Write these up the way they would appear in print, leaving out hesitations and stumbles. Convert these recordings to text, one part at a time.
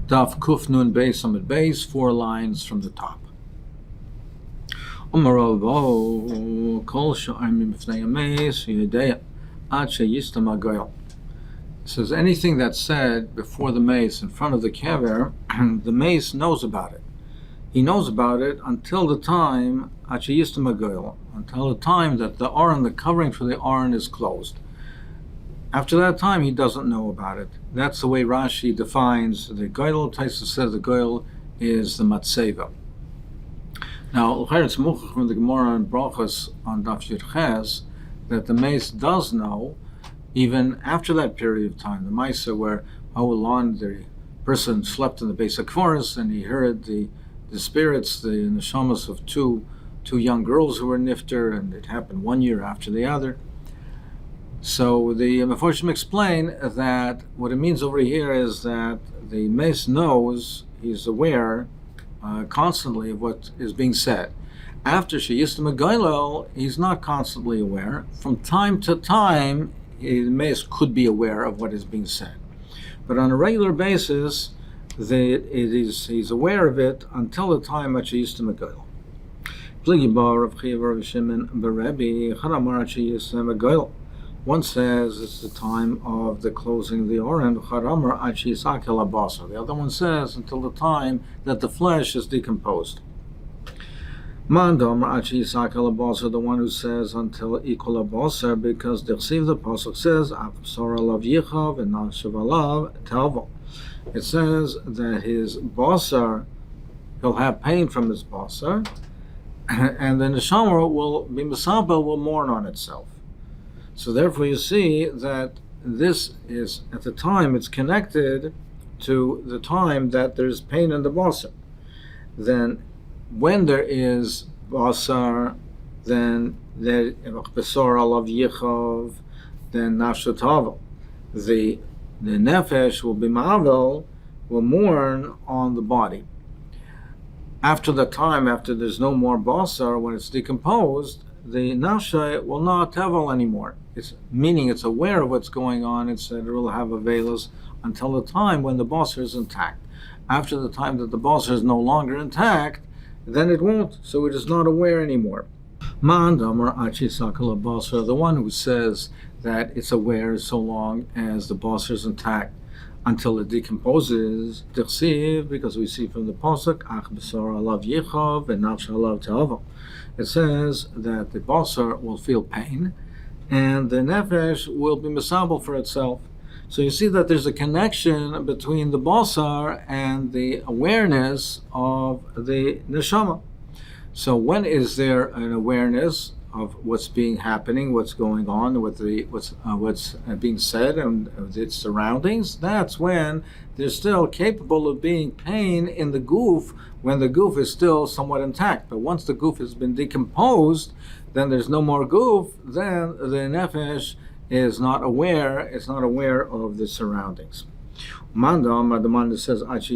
Daf Kuf Nun Beis Amud Beis, 4 lines from the top. Omaravo Kol Sha'armi B'fnei Ameis Yedei Ad Sheyistam Agoyel. Says anything that's said before the mace in front of the kever, the mace knows about it. He knows about it until the time Ad Sheyistam Agoyel, until the time that the aron, the covering for the aron, is closed. After that time, he doesn't know about it. That's the way Rashi defines the goyel. Taisa says the goyel is the matseva. Now, it's muchach from the Gemara and Brachos on Daf Yud Ches that the mace does know, even after that period of time. The Maisa where the person slept in the base of Kvaris and he heard the spirits, the neshamas of two young girls who were nifter, and it happened 1 year after the other. So the Meforshim explain that what it means over here is that the mace knows, he's aware constantly of what is being said. After Sheyistam Agoyel, he's not constantly aware. From time to time, the mace could be aware of what is being said. But on a regular basis, he's aware of it until the time at Sheyistam Agoyel. One says it's the time of the closing of the aron. The other one says until the time that the flesh is decomposed. The one who says until equal abasar, because the pasuk says it says that his basar, he'll have pain from his basar, and the neshama will be misabel, will mourn on itself. So therefore you see that this is, at the time, it's connected to the time that there's pain in the basar. Then when there is basar, then the basar alav yichav, then nafshatavel. The nefesh will be ma'avel, will mourn on the body. After the time, after there's no more basar, when it's decomposed, the nafsha will not tevel anymore. Meaning it's aware of what's going on. It said it will have avelas until the time when the basar is intact. After the time that the basar is no longer intact, then it won't. So it is not aware anymore. The one who says that it's aware so long as the basar is intact until it decomposes, because we see from the pasuk, it says that the basar will feel pain, and the nefesh will be misabel for itself. So you see that there's a connection between the basar and the awareness of the neshama. So when is there an awareness of what's happening, what's going on, what's being said, and its surroundings? That's when there's still capable of being pain in the goof, when the goof is still somewhat intact. But once the goof has been decomposed, then there's no more goof, then the nefesh is not aware, it's not aware of the surroundings. The says, it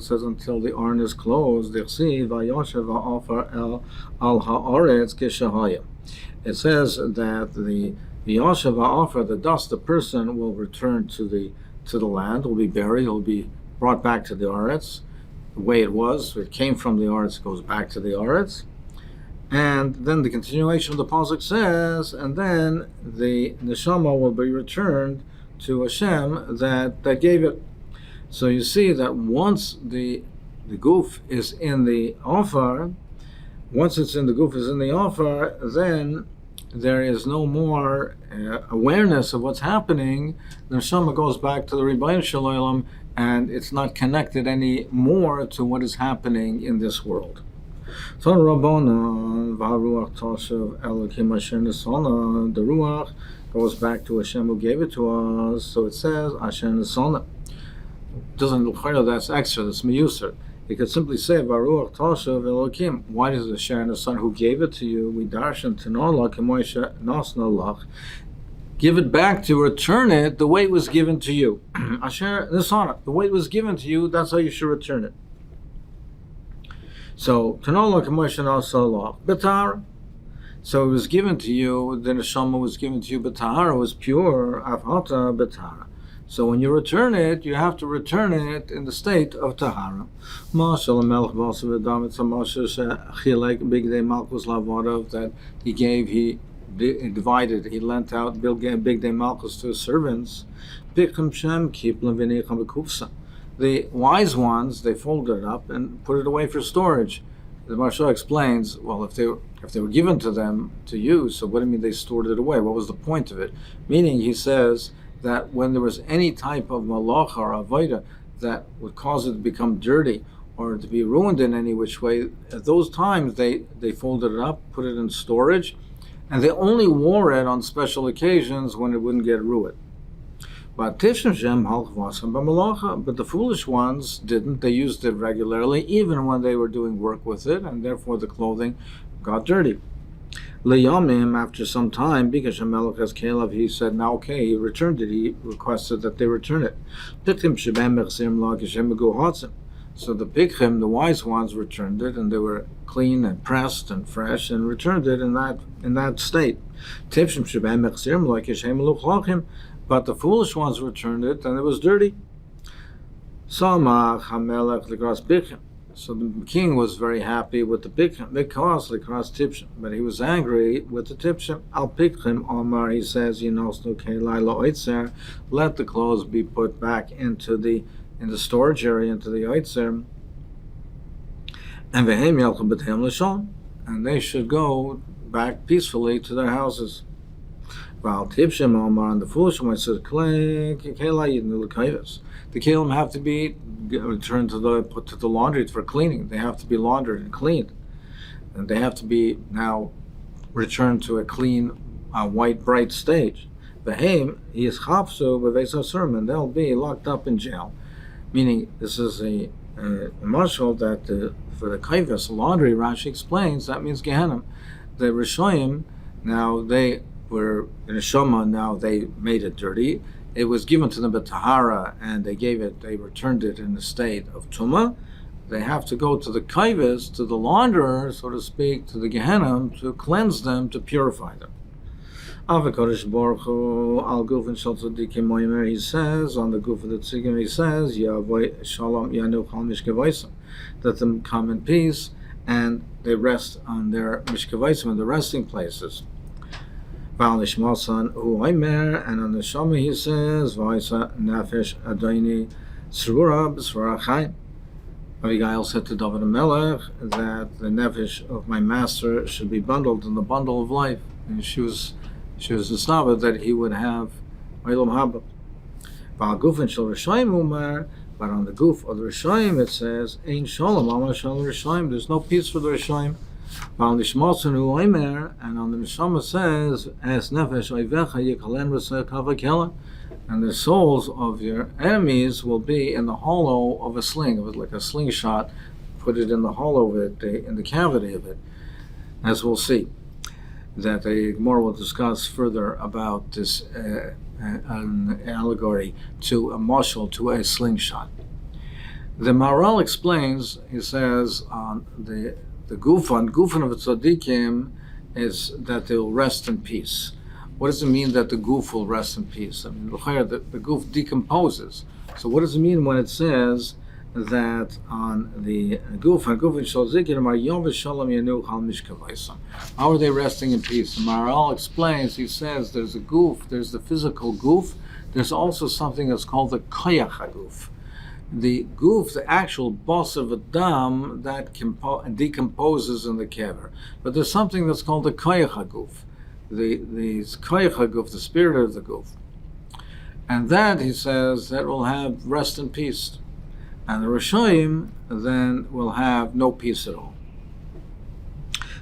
says until the aron is closed. It says that the yashav ha'afar, the dust, the person will return to the land, will be buried, will be brought back to the aretz, the way it was. It came from the aretz, goes back to the aretz. And then the continuation of the pasuk says, and then the neshama will be returned to Hashem that gave it. So you see that once the goof is in the offer, then there is no more awareness of what's happening. The neshama goes back to the Rebbeinu Shalom, and it's not connected anymore to what is happening in this world. So the ruach goes back to Hashem who gave it to us. So it says Hashem Nesana. Doesn't look like that's extra, that's miyuser. You could simply say Varuach Tashav Elokim. Why does Hashem Nesana who gave it to you? We darshan Tanala Kemoisha Nasnalach. Give it back, to return it the way it was given to you. Asher Nesana, the way it was given to you, that's how you should return it. So Tanala Kemoisha Nasnalach Betar. So it was given to you, the neshama was given to you, but tahara was pure, avhata betara. So when you return it, you have to return it in the state of tahara. That he gave, he divided, he lent out big day malchus to his servants. The wise ones, they folded it up and put it away for storage. The Maharsha explains, well, if they were given to them to use, so what do you mean they stored it away? What was the point of it? Meaning, he says that when there was any type of malacha or avodah that would cause it to become dirty or to be ruined in any which way, at those times they folded it up, put it in storage, and they only wore it on special occasions when it wouldn't get ruined. But the foolish ones didn't. They used it regularly, even when they were doing work with it, and therefore the clothing got dirty. Leyamim, after some time, because Hamelech has Caleb, he said, now okay, he returned it. He requested that they return it. So the Pikchim, the wise ones, returned it, and they were clean and pressed and fresh, and returned it in that state. But the foolish ones returned it, and it was dirty. So the king was very happy with the Pikchim, but he was angry with the Tipshim. Al Pikchim Omar, he says, let the clothes be put back in the storage area, into the Oitzer, and they should go back peacefully to their houses. While Tipshim Omar, and the foolish one says, the kelim have to be returned to the laundry for cleaning. They have to be laundered and cleaned, and they have to be now returned to a clean, white, bright stage. Behem, he is chapsu b'veis and they'll be locked up in jail. Meaning, this is a marshal that for the kaivis laundry. Rashi explains that means Gehenim. The Rishoyim, now they were in a Shoma. Now they made it dirty. It was given to them by Tahara, and they returned it in the state of Tumah. They have to go to the kaivis, to the launderer, so to speak, to the Gehenim, to cleanse them, to purify them. HaKadosh Baruch Hu al Gufin Shel Tzadikim Moimer, he says, on the Guf of the Tzadikim, he says, Yavoy Shalom Yanuch al Mishkevaisim, that them come in peace, and they rest on their Mishkevaisim, the resting places. And on the Shama he says, Vaisa Nafesh Adoni Tzrura B'Svara Chaim. Abigail said to Dovid HaMelech that the nefesh of my master should be bundled in the bundle of life. And she was established that he would have Olam Haba. Val Gufin Shel Rishayim Umar, but on the Guf of the Rishayim it says, Ein Shalom Amar Shel Rishayim. There's no peace for the Rishayim. And on the Neshama says, "As nefesh oivecha yikalen v'sekava." And the souls of your enemies will be in the hollow of a sling, of it like a slingshot. Put it in the hollow of it, in the cavity of it, as we'll see. That the Gemara will discuss further about this an allegory to a mashal, to a slingshot. The Maharal explains. He says on the gufan of the tzaddikim is that they will rest in peace. What does it mean that the guf will rest in peace? I mean, the guf decomposes. So what does it mean when it says that on the gufan shel zikim are yom v'shalom yanuch al mishkavaisam? How are they resting in peace? The Maharal explains. He says there's a guf, there's the physical guf. There's also something that's called the koyach haguf. The guf, the actual boss of a dam, that decomposes in the kever. But there's something that's called the koyach haguf, the koyach haguf, the spirit of the guf. And that, he says, that will have rest and peace. And the Rishoyim then will have no peace at all.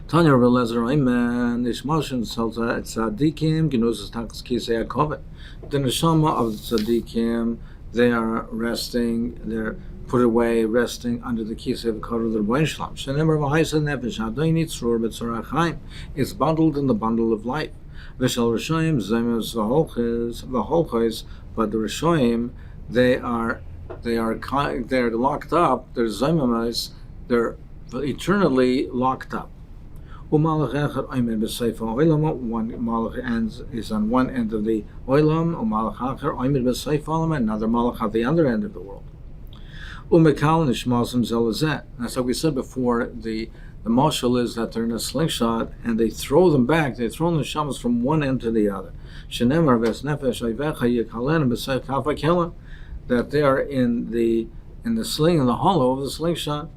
Tanya Rabbi Lezer Ayman, Ishmashin Salta Tzadikim, Genuzas Takas Kisei HaKovet. The neshama of the Tzadikim, they are resting, they're put away, resting under the kisei of the Kodesh of the Rebbeinu Shalom. Shenemar v'haisa nefesh hadayni tzrur b'tzorah chaim. It's bundled in the bundle of life. V'shal Rishoyim zemes v'holchos, but the Rishoyim, they're locked up. They're zememes, they're eternally locked up. Umalach echad oimed b'seif ha'olam. One malach is on one end of the olam. Umalach acher oimed b'seif ha'olam. Another malach at the other end of the world. Umekal nishmasim zelazet. That's like we said before. The mashal is that they're in a slingshot and they throw them back. They throw the neshamas from one end to the other. Shenemar ves nefesh ayvecha yikalen b'seif kafakela. That they are in the sling, in the hollow of the slingshot.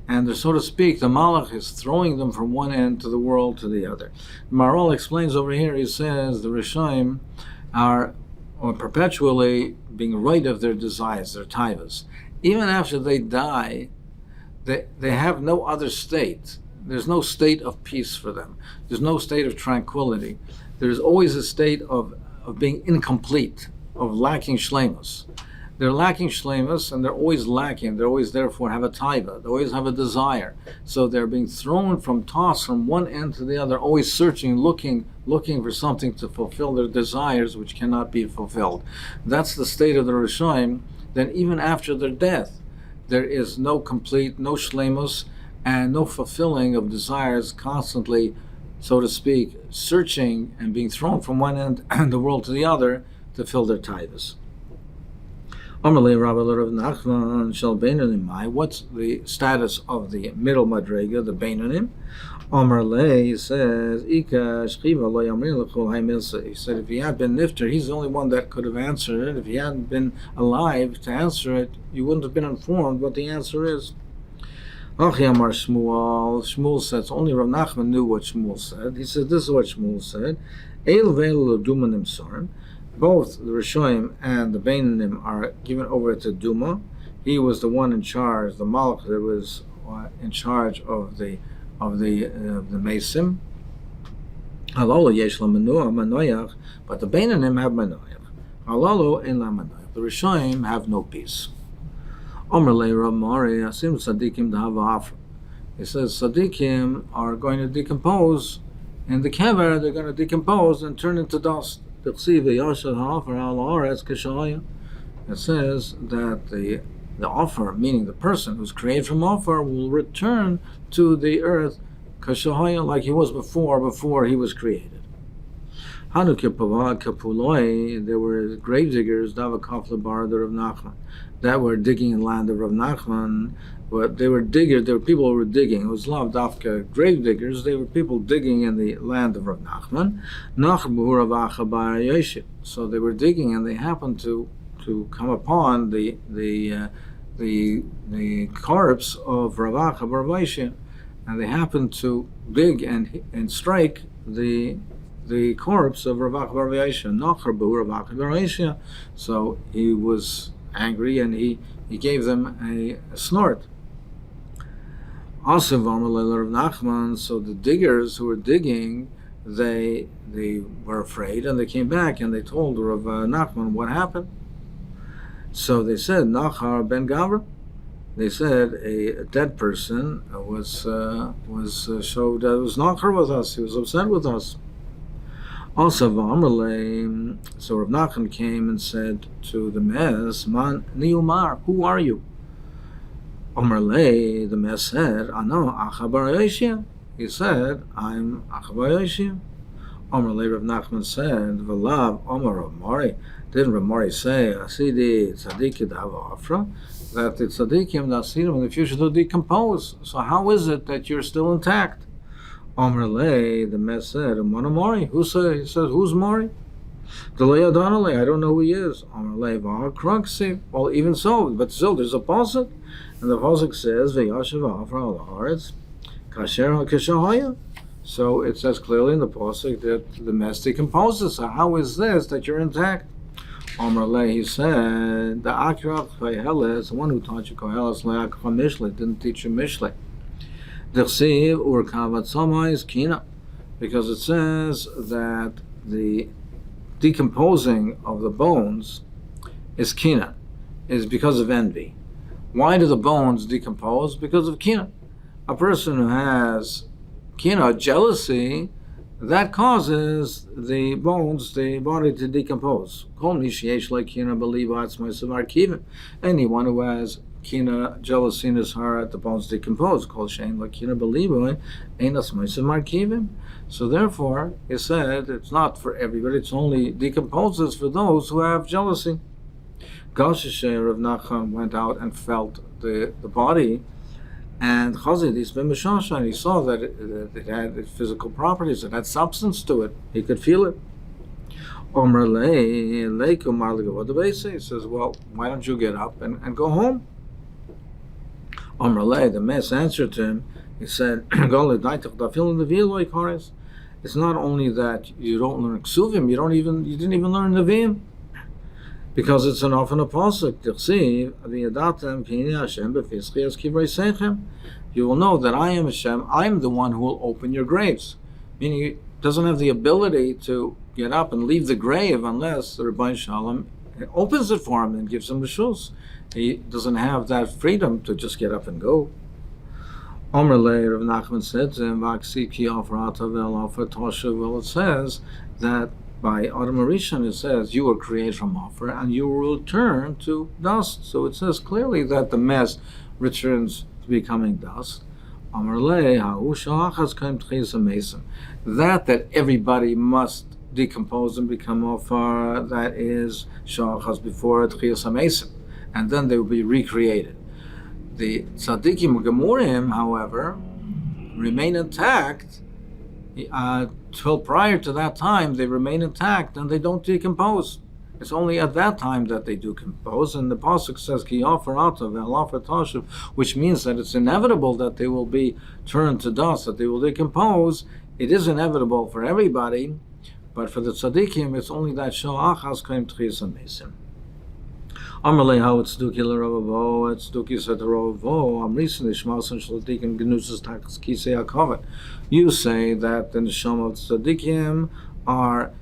And so to speak, the malach is throwing them from one end to the world to the other. Maral explains over here, he says the Rishonim are perpetually being right of their desires, their taivas. Even after they die, they have no other state. There's no state of peace for them. There's no state of tranquility. There's always a state of being incomplete, of lacking shleimus. They're lacking shleimus, and they're always lacking. They always, therefore, have a taiva. They always have a desire. So they're being thrown tossed from one end to the other, always searching, looking for something to fulfill their desires, which cannot be fulfilled. That's the state of the Rishonim. Then even after their death, there is no complete, no shleimus, and no fulfilling of desires, constantly, so to speak, searching and being thrown from one end of the world to the other to fill their taivas. What's the status of the middle madrega, the Beinonim? Amarle says, he said if he had been nifter, he's the only one that could have answered it. If he hadn't been alive to answer it, you wouldn't have been informed what the answer is. Shmuel says, only Rav Nachman knew what Shmuel said. He said, this is what Shmuel said. Both the Rishonim and the Beinonim are given over to Duma. He was the one in charge, the Malach that was in charge of the Mesim. But the Beinonim have Manoyach. The Rishonim have no peace. He says Sadikim are going to decompose in the kever. They're going to decompose and turn into dust. It says that the offer, meaning the person who's created from offer, will return to the earth like he was before he was created. There were grave diggers, that were digging in land of Rav Nachman. But they were diggers. There were people who were digging. It was Lav Dafka grave diggers. They were people digging in the land of Rav Nachman. So they were digging, and they happened to come upon the corpse of Rav Acha bar Vaishya, and they happened to dig and strike the corpse of Rav Acha bar Vaishya. So he was angry, and he gave them a snort. Also, so the diggers who were digging, they were afraid, and they came back and they told Rav Nachman what happened. So they said, Nachar ben Gavra. They said a dead person was showed that it was Nachar with us. He was upset with us. Also, so Rav Nachman came and said to the Mez, Man Niumar, who are you? Omerle, the Mez said, Ano Acha bar Yoshia. He said, I'm Acha bar Yoshia. Omerle, Rav Nachman said, V'lav Omer Rav Mori. Didn't Rav Mori say, Asidi tzaddik dava afra, that the tzaddikim, the asidim in the future will decompose. So how is it that you're still intact? Omerle, the Mez said, Amon Mori. Who said? He said, who's Mori? Delay Adonale, I don't know who he is. Omerle, V'ha. Well, even so, but still, there's a pasuk, and the pasuk says, V'yashav afra al haaretz, kasher ha'keshahaya. So it says clearly in the pasuk that the Mez decomposes. So how is this that you're intact? Omerle, he said, the Akrach Vayeheles, the one who taught you Koheles Le'akcha Mishle, didn't teach you Mishle. Dirshu urkavat samais kina, because it says that the decomposing of the bones is kina, is because of envy. Why do the bones decompose? Because of kina. A person who has kina, jealousy, that causes the bones, the body to decompose. Anyone who has kina jealousy in his heart, the bones decompose. Kol shein la kina beliboy einas meisim markivim. So therefore, he said it's not for everybody. It's only decomposes for those who have jealousy. Galshishay Rav Nachman went out and felt the body, and Chazid is b'mishasha, and he saw that it had physical properties. It had substance to it. He could feel it. He says, well, why don't you get up and go home? The Mess answered to him. He said, it's not only that you don't learn ksuvim, you didn't even learn neviim, because it's an often a pasuk. You will know that I am Hashem. I am the one who will open your graves. Meaning, he doesn't have the ability to get up and leave the grave unless the Rabbi Shalom opens it for him and gives him the shus. He doesn't have that freedom to just get up and go. Omer Le, Rav Nachman said to him, well, it says that by Adam Rishon, it says you were created from offer and you will return to dust. So it says clearly that the mess returns to becoming dust. That everybody must decompose and become offer, that is shachas before Tchias HaMesim, and then they will be recreated. The tzaddikim gemurim, however, remain intact till prior to that time. They remain intact and they don't decompose. It's only at that time that they do compose, and the pasuk says ki offer atav ve'alafer tashuv, which means that it's inevitable that they will be turned to dust, that they will decompose. It is inevitable for everybody, but for the tzaddikim, it's only that sha'achas kaim tchias hamesim. Amalei how it's duki l'ravovo, it's duki said to ravovo. I'm recently shmason shlatikim genusas takas kisei hakovet. You say that the neshama of tzaddikim are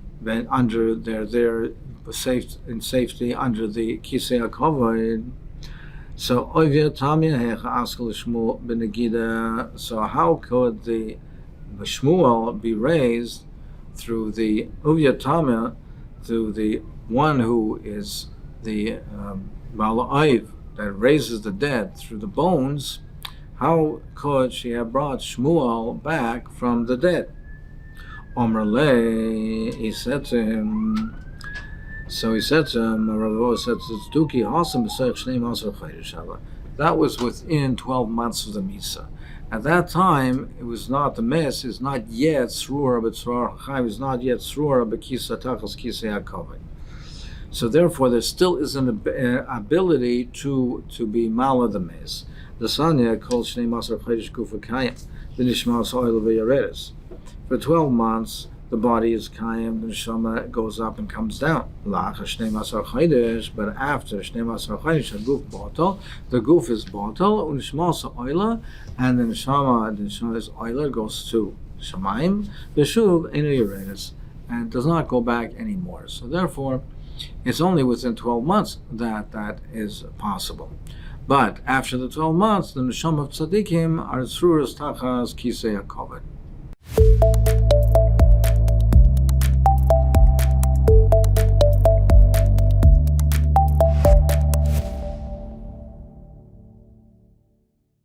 under their safe in safety under the kisei hakovet. So oivya tamya hecha askel shmuel benegida. So how could the Shmuel be raised through the Uvyatama, through the one who is the Bala'ayv that raises the dead through the bones? How could she have brought Shmuel back from the dead? Omer Le, he said to him, Ravo said to Tzduki, that was within 12 months of the Misa. At that time, it was not, the mess is not yet srura, but srura chayv is not yet srura, but kisa tachas kisei hakovet. So therefore, there still is an ability to be mala the mess. The sanya called shnei masar chodesh gufa kayim, the nishmas oil v'yaredes. For 12 months, the body is kayim, the neshama goes up and comes down. La'achar shnei masar chodesh, but after shnei masar chodesh, the guf bottle, the guf is bottle, unishmas oila, and the neshama's oiler goes to shamayim, v'shuv enu yaredes, and does not go back anymore. So therefore, it's only within 12 months that is possible. But after the 12 months, the neshama of tzaddikim are through as tachas kisei hakovet.